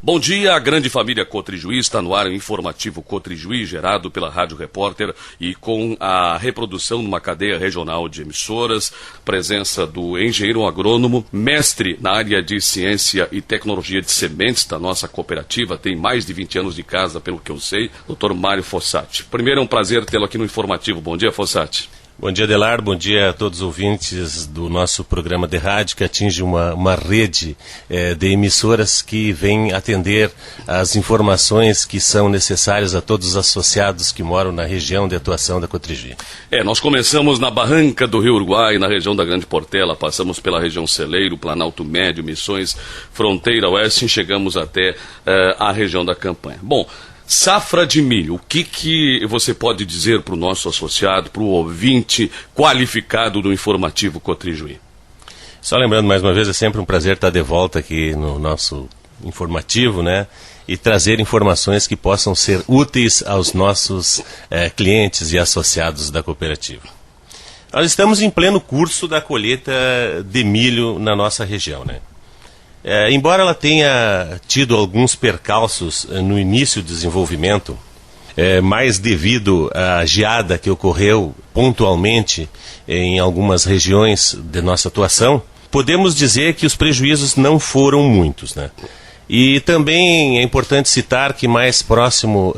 Bom dia, a grande família Cotrijuí está no ar, o informativo Cotrijuí, gerado pela Rádio Repórter e com a reprodução numa cadeia regional de emissoras, presença do engenheiro agrônomo, mestre na área de ciência e tecnologia de sementes da nossa cooperativa, tem mais de 20 anos de casa, pelo que eu sei, Dr. Mário Fossati. Primeiro é um prazer tê-lo aqui no informativo. Bom dia, Fossati. Bom dia, Adelar. Bom dia a todos os ouvintes do nosso programa de rádio, que atinge uma rede de emissoras que vem atender as informações que são necessárias a todos os associados que moram na região de atuação da Cotrijuí. Nós começamos na barranca do Rio Uruguai, na região da Grande Portela, passamos pela região Celeiro, Planalto Médio, Missões, Fronteira Oeste e chegamos até a região da Campanha. Bom, safra de milho, o que você pode dizer para o nosso associado, para o ouvinte qualificado do informativo Cotrijuí? Só lembrando mais uma vez, é sempre um prazer estar de volta aqui no nosso informativo, né? E trazer informações que possam ser úteis aos nossos clientes e associados da cooperativa. Nós estamos em pleno curso da colheita de milho na nossa região, né? Embora ela tenha tido alguns percalços no início do desenvolvimento, mais devido à geada que ocorreu pontualmente em algumas regiões de nossa atuação, podemos dizer que os prejuízos não foram muitos, né? E também é importante citar que mais próximo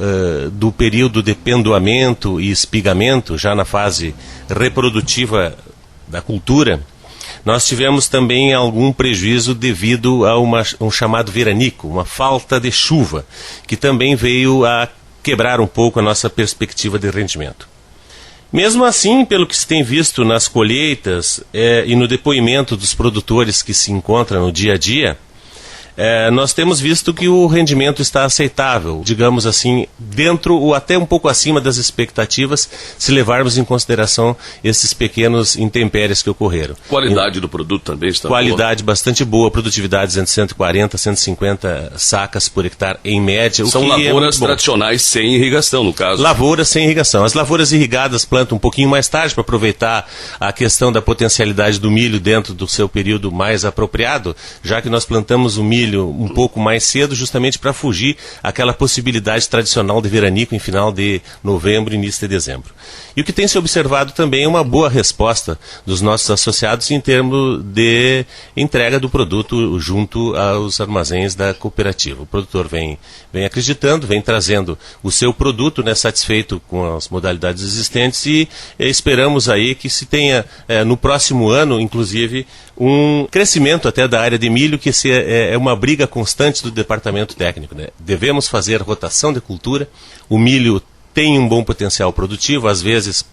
do período de pendoamento e espigamento, já na fase reprodutiva da cultura, nós tivemos também algum prejuízo devido a um chamado veranico, uma falta de chuva, que também veio a quebrar um pouco a nossa perspectiva de rendimento. Mesmo assim, pelo que se tem visto nas colheitas e no depoimento dos produtores que se encontram no dia a dia, nós temos visto que o rendimento está aceitável, digamos assim, dentro ou até um pouco acima das expectativas, se levarmos em consideração esses pequenos intempéries que ocorreram. Qualidade do produto também está Qualidade boa? Bastante boa, produtividade entre 140 e 150 sacas por hectare em média. São lavouras tradicionais sem irrigação, no caso. Lavouras sem irrigação. As lavouras irrigadas plantam um pouquinho mais tarde para aproveitar a questão da potencialidade do milho dentro do seu período mais apropriado, já que nós plantamos o milho um pouco mais cedo, justamente para fugir àquela possibilidade tradicional de veranico em final de novembro e início de dezembro. E o que tem se observado também é uma boa resposta dos nossos associados em termos de entrega do produto junto aos armazéns da cooperativa. O produtor vem acreditando, vem trazendo o seu produto, né, satisfeito com as modalidades existentes, e esperamos aí que se tenha no próximo ano, inclusive, um crescimento até da área de milho, que é uma briga constante do departamento técnico, né? Devemos fazer rotação de cultura. O milho tem um bom potencial produtivo, às vezes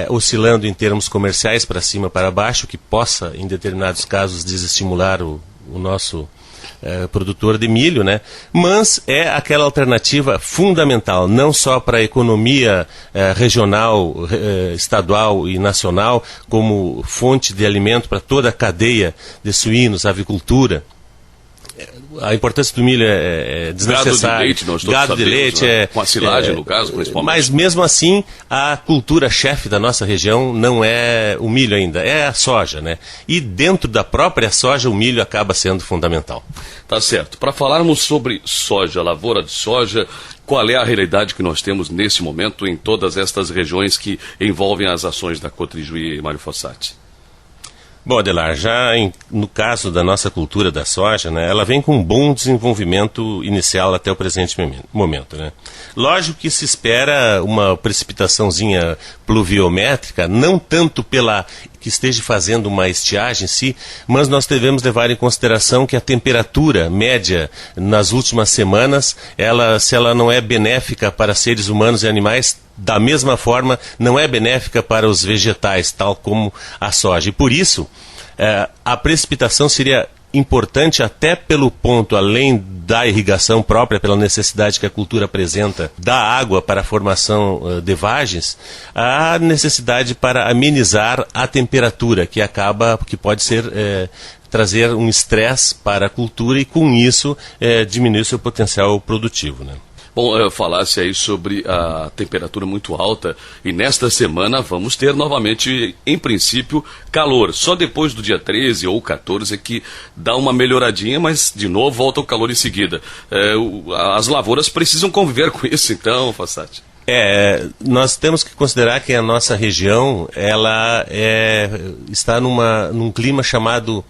oscilando em termos comerciais para cima para baixo, que possa, em determinados casos, desestimular o nosso produtor de milho, né? Mas é aquela alternativa fundamental, não só para a economia regional, estadual e nacional, como fonte de alimento para toda a cadeia de suínos, avicultura. A importância do milho é desnecessária. Gado de leite, com a silagem, no caso, principalmente. Mas mesmo assim, a cultura-chefe da nossa região não é o milho ainda, é a soja, né? E dentro da própria soja, o milho acaba sendo fundamental. Tá certo. Para falarmos sobre soja, lavoura de soja, qual é a realidade que nós temos nesse momento em todas estas regiões que envolvem as ações da Cotrijuí, Mário Fossati? Bom, Adelar, no caso da nossa cultura da soja, né, ela vem com um bom desenvolvimento inicial até o presente momento, né? Lógico que se espera uma precipitaçãozinha pluviométrica, não tanto pela que esteja fazendo uma estiagem em si, mas nós devemos levar em consideração que a temperatura média nas últimas semanas, se ela não é benéfica para seres humanos e animais, da mesma forma não é benéfica para os vegetais, tal como a soja. E por isso, a precipitação seria importante até pelo ponto, além da irrigação própria, pela necessidade que a cultura apresenta da água para a formação de vagens, a necessidade para amenizar a temperatura, que pode trazer um estresse para a cultura e com isso diminuir seu potencial produtivo, né? Bom, falasse aí sobre a temperatura muito alta e nesta semana vamos ter novamente, em princípio, calor. Só depois do dia 13 ou 14 é que dá uma melhoradinha, mas de novo volta o calor em seguida. As lavouras precisam conviver com isso então, Fossati? Nós temos que considerar que a nossa região ela está num clima chamado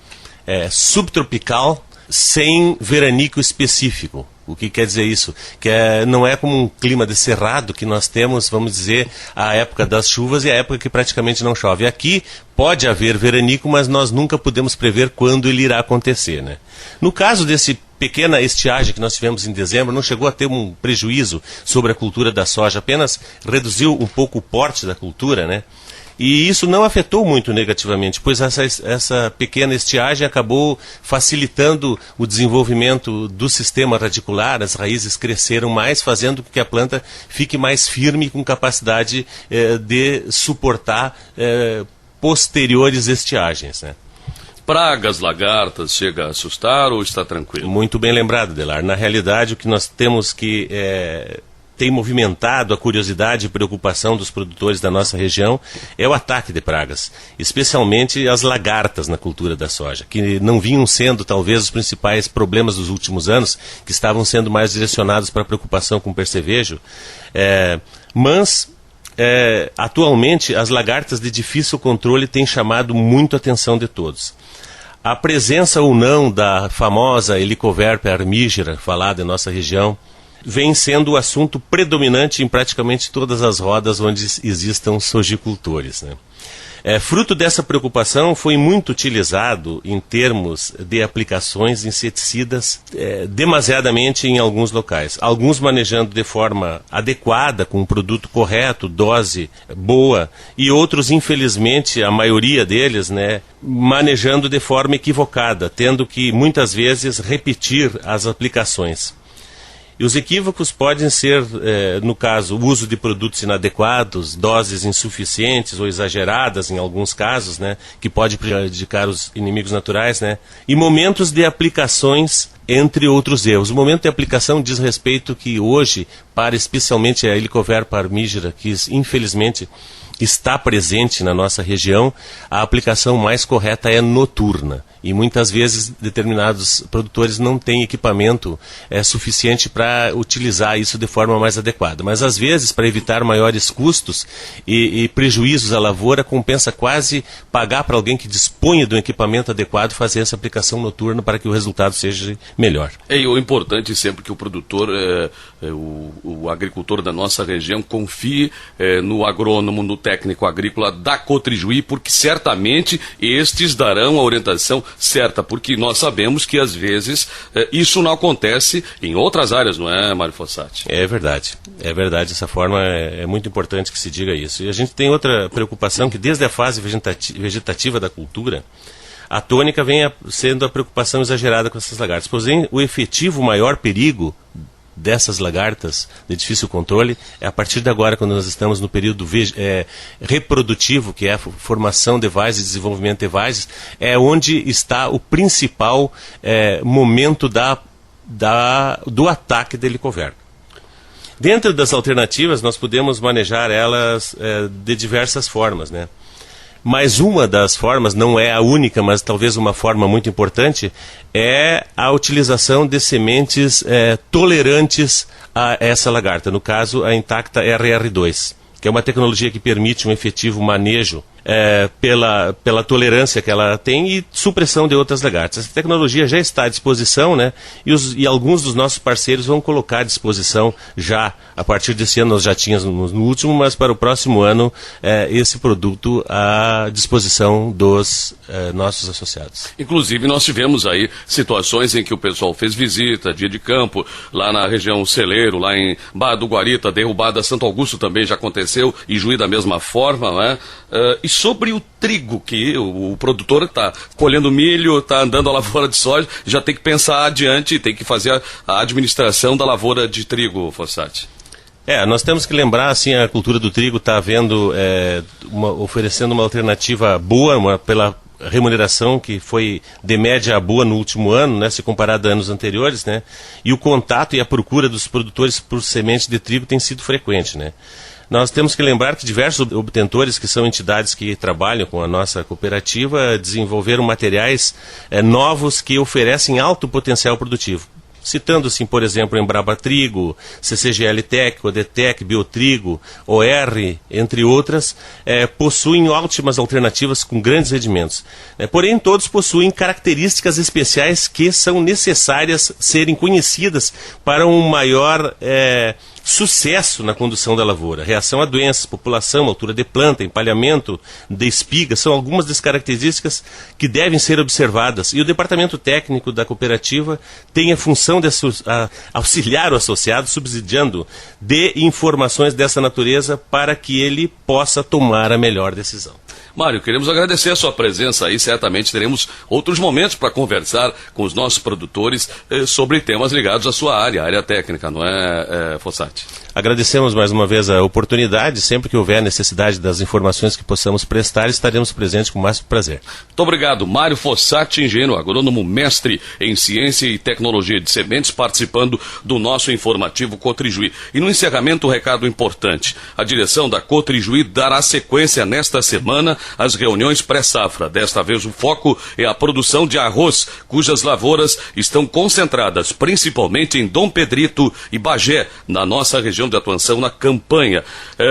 subtropical sem veranico específico. O que quer dizer isso? Que não é como um clima de cerrado que nós temos, vamos dizer, a época das chuvas e a época que praticamente não chove. Aqui pode haver veranico, mas nós nunca podemos prever quando ele irá acontecer, né? No caso desse pequena estiagem que nós tivemos em dezembro, não chegou a ter um prejuízo sobre a cultura da soja, apenas reduziu um pouco o porte da cultura, né? E isso não afetou muito negativamente, pois essa pequena estiagem acabou facilitando o desenvolvimento do sistema radicular, as raízes cresceram mais, fazendo com que a planta fique mais firme, com capacidade de suportar posteriores estiagens, né? Pragas, lagartas, chega a assustar ou está tranquilo? Muito bem lembrado, Delar. Na realidade, o que nós temos que tem movimentado a curiosidade e preocupação dos produtores da nossa região é o ataque de pragas, especialmente as lagartas na cultura da soja, que não vinham sendo talvez os principais problemas dos últimos anos, que estavam sendo mais direcionados para a preocupação com o percevejo, mas atualmente as lagartas de difícil controle têm chamado muito a atenção de todos. A presença ou não da famosa Helicoverpa armígera, falada em nossa região, vem sendo o assunto predominante em praticamente todas as rodas onde existam sojicultores, né? Fruto dessa preocupação, foi muito utilizado em termos de aplicações inseticidas demasiadamente em alguns locais. Alguns manejando de forma adequada, com um produto correto, dose boa, e outros, infelizmente, a maioria deles, né, manejando de forma equivocada, tendo que, muitas vezes, repetir as aplicações. E os equívocos podem ser, no caso, o uso de produtos inadequados, doses insuficientes ou exageradas em alguns casos, né, que pode prejudicar os inimigos naturais, né, e momentos de aplicações, entre outros erros. O momento de aplicação diz respeito que hoje, para especialmente a Helicoverpa armígera, que infelizmente está presente na nossa região, a aplicação mais correta é noturna. E muitas vezes determinados produtores não têm equipamento suficiente para utilizar isso de forma mais adequada. Mas às vezes, para evitar maiores custos e prejuízos à lavoura, compensa quase pagar para alguém que disponha de um equipamento adequado fazer essa aplicação noturna para que o resultado seja melhor. E o importante é sempre que o produtor, o agricultor da nossa região, confie no agrônomo, no técnico agrícola da Cotrijuí, porque certamente estes darão a orientação certa, porque nós sabemos que às vezes isso não acontece em outras áreas, não é, Mário Fossati? É verdade, dessa forma é muito importante que se diga isso. E a gente tem outra preocupação, que desde a fase vegetativa da cultura, a tônica vem sendo a preocupação exagerada com essas lagartas. Porém, o efetivo maior perigo dessas lagartas de difícil controle é a partir de agora, quando nós estamos no período reprodutivo, que é a formação de vagens, desenvolvimento de vagens, é onde está o principal momento do ataque da Helicoverpa. Dentro das alternativas, nós podemos manejar elas de diversas formas, né? Mas uma das formas, não é a única, mas talvez uma forma muito importante, é a utilização de sementes tolerantes a essa lagarta. No caso, a Intacta RR2, que é uma tecnologia que permite um efetivo manejo pela tolerância que ela tem e supressão de outras lagartas. Essa tecnologia já está à disposição, né? E alguns dos nossos parceiros vão colocar à disposição já, a partir desse ano, nós já tínhamos no último, mas para o próximo ano, esse produto à disposição dos nossos associados. Inclusive, nós tivemos aí situações em que o pessoal fez visita, dia de campo, lá na região Celeiro, lá em Barra do Guarita, derrubada Santo Augusto também já aconteceu, e Juí da mesma forma, né? E sobre o trigo, que o produtor está colhendo milho, está andando a lavoura de soja, já tem que pensar adiante, tem que fazer a administração da lavoura de trigo, Fossati. Nós temos que lembrar, assim, a cultura do trigo está oferecendo uma alternativa boa, remuneração que foi de média boa no último ano, né, se comparado a anos anteriores, né, e o contato e a procura dos produtores por semente de trigo tem sido frequente, né. Nós temos que lembrar que diversos obtentores, que são entidades que trabalham com a nossa cooperativa, desenvolveram materiais novos que oferecem alto potencial produtivo. Citando, assim, por exemplo, Embrapa Trigo, CCGL Tech, Odetec, Biotrigo, OR, entre outras, possuem ótimas alternativas com grandes rendimentos. Porém, todos possuem características especiais que são necessárias serem conhecidas para um maior sucesso na condução da lavoura. Reação a doenças, população, altura de planta, empalhamento de espiga, são algumas das características que devem ser observadas. E o departamento técnico da cooperativa tem a função de auxiliar o associado, subsidiando de informações dessa natureza para que ele possa tomar a melhor decisão. Mário, queremos agradecer a sua presença aí, certamente teremos outros momentos para conversar com os nossos produtores sobre temas ligados à sua área técnica, não é, Fossati? Agradecemos mais uma vez a oportunidade, sempre que houver necessidade das informações que possamos prestar, estaremos presentes com o máximo prazer. Muito obrigado, Mário Fossati, engenheiro agrônomo, mestre em ciência e tecnologia de sementes, participando do nosso informativo Cotrijuí. E no encerramento, um recado importante. A direção da Cotrijuí dará sequência nesta semana às reuniões pré-safra. Desta vez o foco é a produção de arroz, cujas lavouras estão concentradas principalmente em Dom Pedrito e Bagé, na nossa região de atuação na campanha.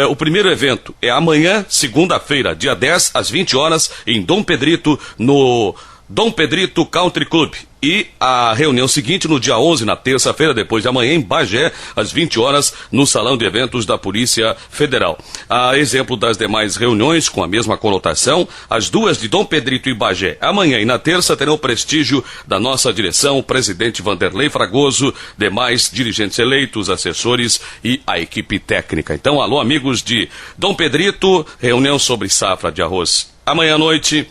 O primeiro evento é amanhã, segunda-feira, dia 10, às 20 horas, em Dom Pedrito, no Dom Pedrito Country Club. E a reunião seguinte, no dia 11, na terça-feira, depois de amanhã, em Bagé, às 20 horas, no Salão de Eventos da Polícia Federal. A exemplo das demais reuniões, com a mesma conotação, as duas de Dom Pedrito e Bagé, amanhã e na terça, terão o prestígio da nossa direção, o presidente Vanderlei Fragoso, demais dirigentes eleitos, assessores e a equipe técnica. Então, alô, amigos de Dom Pedrito, reunião sobre safra de arroz amanhã à noite.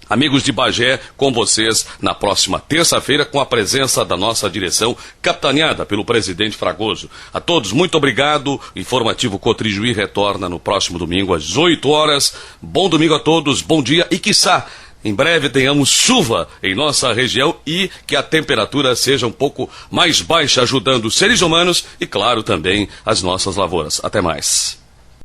Amigos de Bagé, com vocês na próxima terça-feira, com a presença da nossa direção, capitaneada pelo presidente Fragoso. A todos, muito obrigado. Informativo Cotrijuí retorna no próximo domingo, às 8 horas. Bom domingo a todos, bom dia e, quiçá, em breve tenhamos chuva em nossa região e que a temperatura seja um pouco mais baixa, ajudando os seres humanos e, claro, também as nossas lavouras. Até mais.